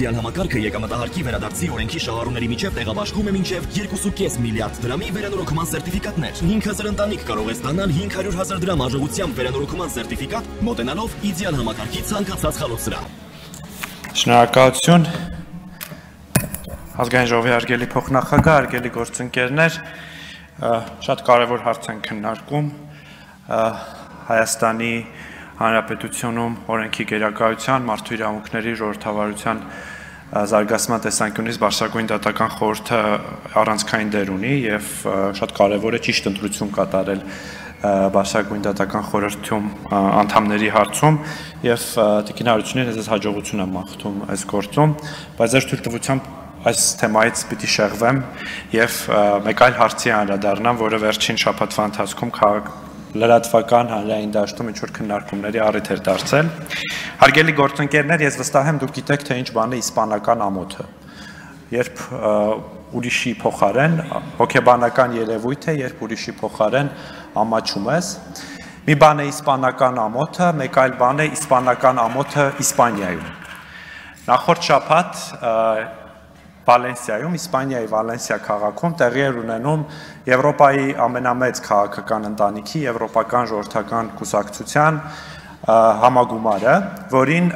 իդեալ համակարգը եկամտահարկի վերադարձի օրենքի շահառուների միջև տեղաբաշխում է մինչև 2.5 միլիարդ դրամի վերանորոգման սերտիֆիկատներ։ 5000 ընտանիք կարող է ստանալ 500,000 դրամ արժողությամբ վերանորոգման սերտիֆիկատ, մոտենալով իդեալ համակարգի ցանկացած խալոցրահ։ Շնորհակալություն։ Ազգային ժողովի հարգելի փոխնախագահ, հարգելի գործընկերներ, շատ կարևոր հարց են քննարկում Հայաստանի Հանրապետությունում օրենքի գերակայության, մարդու իրավունքների ժողովրդավարության զարգացման տեսանկյունից բարձրագույն դատական խորհուրդը առանցքային դեր ունի եւ շատ կարևոր է ճիշտ ընտրություն կատարել բարձրագույն դատական խորհրդում անդամների հարցում եւ Տիկին Հարությունյանն ես հաջողություն եմ մաղթում այս գործում, բայց ձեր թույլտվությամբ այս թեմայից պիտի շեղվեմ եւ մեկ այլ հարցի անդրադառնամ, որը վերջին շաբաթվա ընթացքում լրատվական հանրային դաշտում ինչ-որ քննարկումների առիթ էր դարձել։ Հարգելի գործընկերներ, ես վստահ եմ դուք գիտեք, թե ինչ բան է իսպանական ամոթը։ Երբ ուրիշի փոխարեն հոգեբանական երևույթ է, երբ ուրիշի փոխարեն ամաչում ես։ Մի բան է իսպանական ամոթը, մեկ այլ բան է իսպանական ամոթը Իսպանիայում։ Նախորդ շաբաթ Վալենսիայում, Իսպանիայի Վալենսիա քաղաքում տեղի էր ունենում Եվրոպայի ամենամեծ քաղաքական ընտանիքի Եվրոպական ժողովրդական կուսակցության համագումարը, որին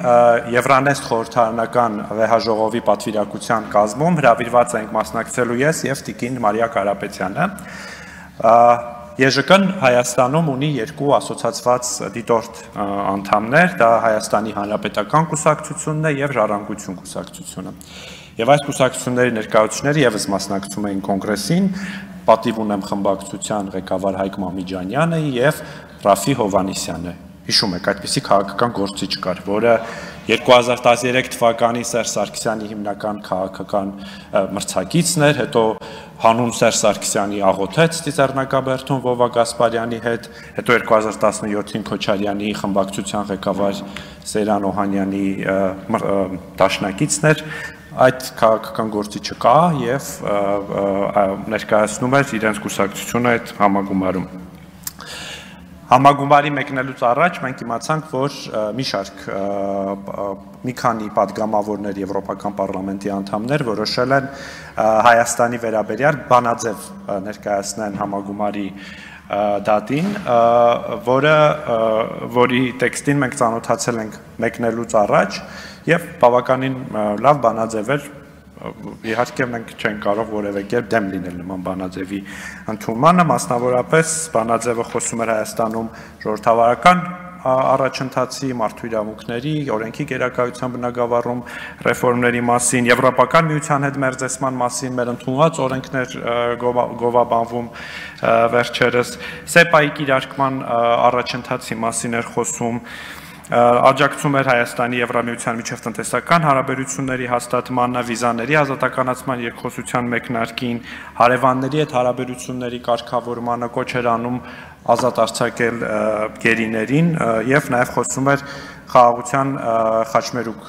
Եվրանեստ խորհրդարանական վեհաժողովի պատվիրակության կազմում հրավիրված ենք մասնակցելու ես եւ Տիկին Մարիա Կարապետյանը։ ԵԺԿ-ն Հայաստանում ունի երկու ասոցիացված դիտորդ անդամներ, դա Հայաստանի Հանրապետական կուսակցությունն է եւ Ժառանգություն կուսակցությունը։ Եվ այս կուսակցությունների ներկայացուցիչները եւս մասնակցում էին կոնգրեսին, պատիվ ունեմ խմբակցության ղեկավար Հայկ Մամիջանյանը եւ Ռաֆի Հովհաննիսյանը։ Հիշում եք, այդպիսի քաղաքական գործիչ կար, որը 2013 թվականի Սերժ Սարգսյանի հիմնական քաղաքական մրցակիցն էր, հետո հանուն Սերժ Սարգսյանի աղոթեց Ծիծեռնակաբերդում Վովա Գասպարյանի հետ, հետո 2017-ին Քոչարյանի խմբակցության ղեկավար Սեյրան Օհանյանի դաշնակիցն էր, այդ քաղաքական գործիչը կա եւ ներկայացնում էր իրենց կուսակցությունը այդ համագումարում։ Համագումարի մեկնելուց առաջ մենք իմացանք, որ մի քանի падգամավորներ Եվրոպական պարլամենտի անդամներ որոշել են Հայաստանի վերաբերյալ բանաձև ներկայացնեն համագումարի դատին, որի տեքստին մենք ծանոթացել ենք մեկնելուց առաջ եւ բավականին լավ բանաձև էր, իհարկե մենք չենք կարող որևէ կերպ դեմ լինել նման բանաձևի ընդունմանը, մասնավորապես բանաձևը խոսում էր Հայաստանում ժողովրդավարական առաջընթացի, մարդու իրավունքների, օրենքի գերակայության բնագավառում ռեֆորմների մասին, Եվրոպական միության հետ մերձեցման մասին, մեր ընդունված օրենքներ գովաբանվում վերջերս, ՍԵՊԱ-ի կիրարկման առաջընթացի մասին էր խոսում, աջակցում էր Հայաստանի Եվրամիության միջև տնտեսական հարաբերությունների հաստատմանը, վիզաների ազատականացման երկխոսության մեկնարկին, հարևանների հետ հարաբերությունների կարգավորմանը, կոչ էր անում ազատ արձակել գերիներին եւ նաեւ խոսում էր խաղաղության խաչմերուկ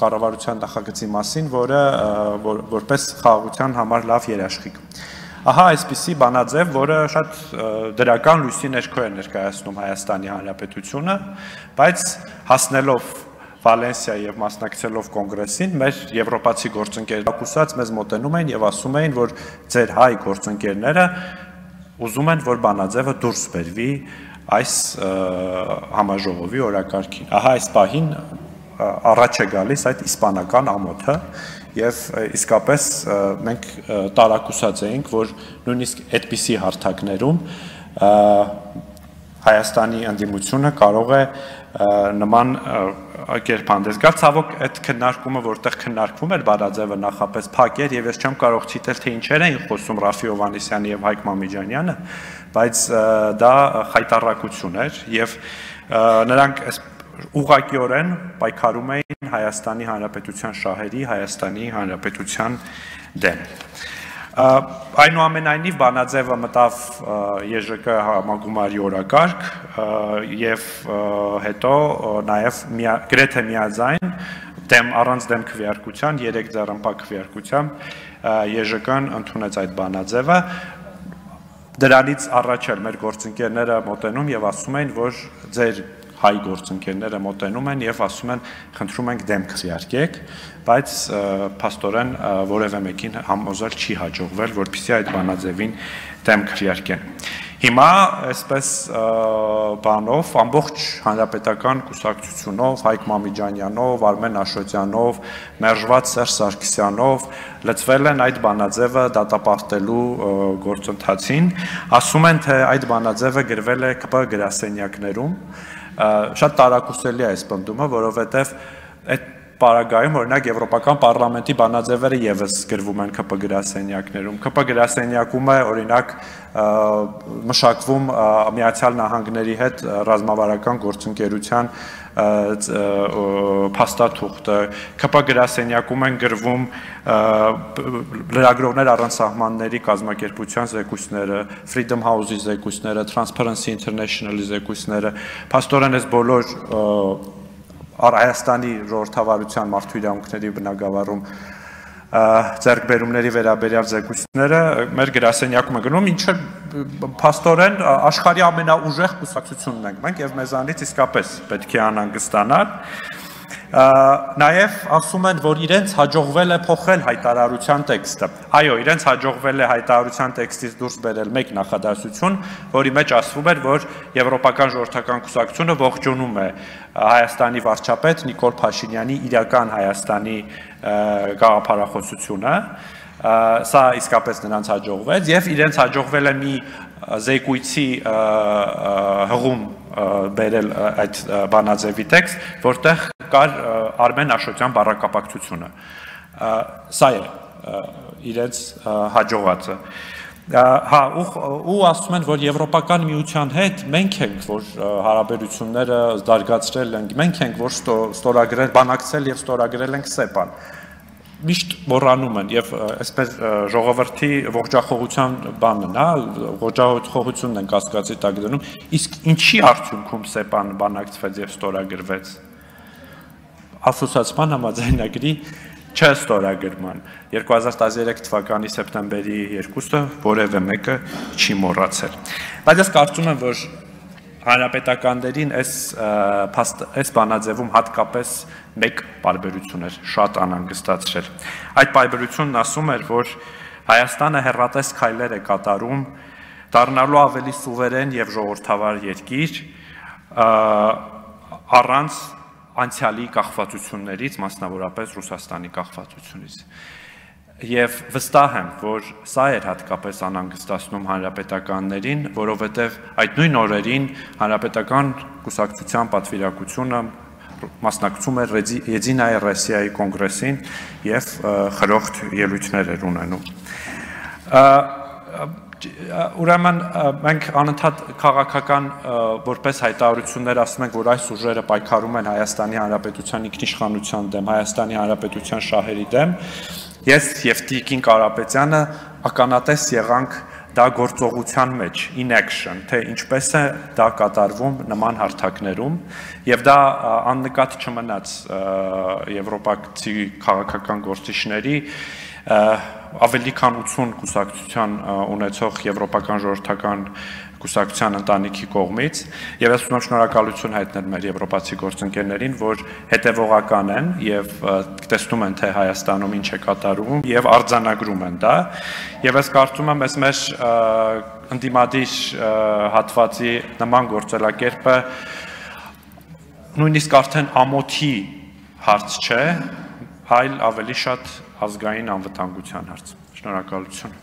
կառավարության նախագծի մասին, որը որպես խաղաղության համար լավ երաշխիք։ Ահա այսպիսի բանաձև, որը շատ դրական լույսի ներքո է ներկայացնում Հայաստանի Հանրապետությունը, բայց հասնելով Վալենսիա եւ մասնակցելով կոնգրեսին, մեր եվրոպացի գործընկերները կուսած մեզ մոտենում էին եւ ասում էին, որ ձեր հայ գործընկերները ուզում են, որ բանաձևը դուրս բերվի այս համաժողովի օրակարգին։ Ահա այս պահին առաջ է գալիս այդ իսպանական ամոթը եւ իսկապես մենք տարակուսած էինք, որ նույնիսկ այդպիսի հարթակներում Հայաստանի ընդդիմությունը կարող է նման կերպ հանդես գալ։ Ցավոք այդ քննարկումը, որտեղ քննարկվում էր բանաձևը, նախապես փակ էր եւ ես չեմ կարող ցիտել, թե ինչեր էին խոսում Ռաֆի Հովհաննիսյանը եւ Հայկ Մամիջանյանը, բայց դա խայտառակություն էր եւ նրանք ուղղակիորեն պայքարում էին Հայաստանի Հանրապետության շահերի, Հայաստանի Հանրապետության դեմ։ Այնուամենայնիվ բանաձևը մտավ ԵԺԿ համագումարի օրակարգ եւ հետո նաեւ գրեթե միաձայն առանց դեմ քվեարկության 3 ձեռնպա քվեարկությամբ ԵԺԿ-ն ընդունեց այդ բանաձևը։ Դրանից առաջ էլ մեր գործընկերները մոտենում եւ ասում էին, որ ձեր հայ գործընկերները մոտենում են եւ ասում են խնդրում ենք դեմ քվեարկեք, բայց փաստորեն որևէ մեկին համոզել չի հաջողվել, որպեսզի այդ բանաձևին դեմ քվեարկեն։ Հիմա այսպես բանով ամբողջ հանրապետական կուսակցությունով, Հայկ Մամիջանյանով, Արմեն Աշոտյանով, մերժված Սերժ Սարգսյանով լծվել են այդ բանաձևը դատապարտելու գործընթացին, ասում են, թե այդ բանաձևը գրվել է ԿՊ գրասենյակներում, շատ տարակուսելի է այս պնդումը, որովհետև այդ պարագայում, օրինակ Եվրոպական պարլամենտի բանաձևերը եւս գրվում են ԿՊ գրասենյակներում։ ԿՊ գրասենյակում է օրինակ մշակվում Միացյալ Նահանգների հետ ռազմավարական գործընկերության փաստաթուղթը, ԿՊ գրասենյակում են գրվում լրագրողներ առանց սահմանների կազմակերպության զեկույցները, Freedom House-ի զեկույցները, Transparency International-ի զեկույցները, փաստորեն այս բոլոր Հայաստանի ժողովրդավարության մարդու իրավունքների բնագավառում ձեռքբերումների վերաբերյալ զեկույցները մեր գրասենյակում են գնում, ինչը փաստորեն աշխարհի ամենաուժեղ կուսակցությունն ենք մենք եւ մեզանից իսկապես պետք է անհանգստանալ։ Նաև ասում են, որ իրենց հաջողվել է փոխել հայտարարության տեքստը։ Այո, իրենց հաջողվել է հայտարարության տեքստից դուրս բերել մեկ նախադասություն, որի մեջ ասվում էր, որ Եվրոպական ժողովրդական կուսակցությունը ողջունում է Հայաստանի վարչապետ Նիկոլ Փաշինյանի իրական Հայաստանի գաղափարախոսությունը, սա իսկապես նրանց հաջողվեց եւ իրենց հաջողվել է մի զեկույցի հղում բերել այդ բանաձևի տեքստ, որտեղ կար Արմեն Աշոտյան բառակապակցությունը։ Սա է իրենց հաջողվածը։ Ու ասում են, որ Եվրոպական միության հետ մենք ենք, որ հարաբերությունները զարգացրել ենք, մենք ենք, որ ստորագրել, բանակցել եւ ստորագրել ենք ՍԵՊԱ-ն։ Միշտ մոռանում են եւ այսպես ժողովրդի ողջախոհության բանն է, ողջախոհությունն են կասկածի տակ դնում, իսկ ինչի արդյունքում ՍԵՊԱ-ն բանակցվեց եւ ստորագրվեց։ Ասոցիացիան համաձայնագրի չստորագրման 2013 թվականի սեպտեմբերի 2-ը որևէ մեկը չի մոռացել։ Բայց ես կարծում եմ, որ հանրապետականներին այս բանաձևում հատկապես մեկ պարբերություն էր շատ անհանգստացրել։ Այդ պարբերությունն ասում էր, որ Հայաստանը հեռատես քայլեր է կատարում դառնալու ավելի սուվերեն եւ ժողովրդավար երկիր առանց անցյալի կախվածություններից, մասնավորապես Ռուսաստանի կախվածությունից։ Եվ վստահ եմ, որ սա էր հատկապես անհանգստացնում հանրապետականներին, որովհետև այդ նույն օրերին հանրապետական կուսակցության պատվիրակությունը մասնակցում էր Եդինայա Ռոսիայի կոնգրեսին եւ խրոխտ ելույթներ էր ունենում։ Ուրեմն մենք անընդհատ քաղաքական որպես հայտարարություններ ասում ենք, որ այս ուժերը պայքարում են Հայաստանի Հանրապետության ինքնիշխանության դեմ, Հայաստանի Հանրապետության շահերի դեմ։ Ես եւ Տիկին Կարապետյանը ականատես եղանք դա գործողության մեջ, in action, թե ինչպես է դա կատարվում նման հարթակներում, եւ դա աննկատ չմնաց եվրոպացի քաղաքական գործիչների ավելի քան 80 կուսակցության ունեցող Եվրոպական ժողովրդական կուսակցության ընտանիքի կողմից, եւ ես ուզում եմ շնորհակալություն հայտնել մեր եվրոպացի գործընկերներին, որ հետեւողական են եւ տեսնում են, թե Հայաստանում ինչ է կատարվում եւ արձանագրում են դա, եւ ես կարծում եմ, այս մեր ընդդիմադիր հատվածի նման գործելակերպը նույնիսկ արդեն ամոթի հարց չէ, այլ ավելի շատ ազգային անվտանգության հարց։ Շնորհակալություն։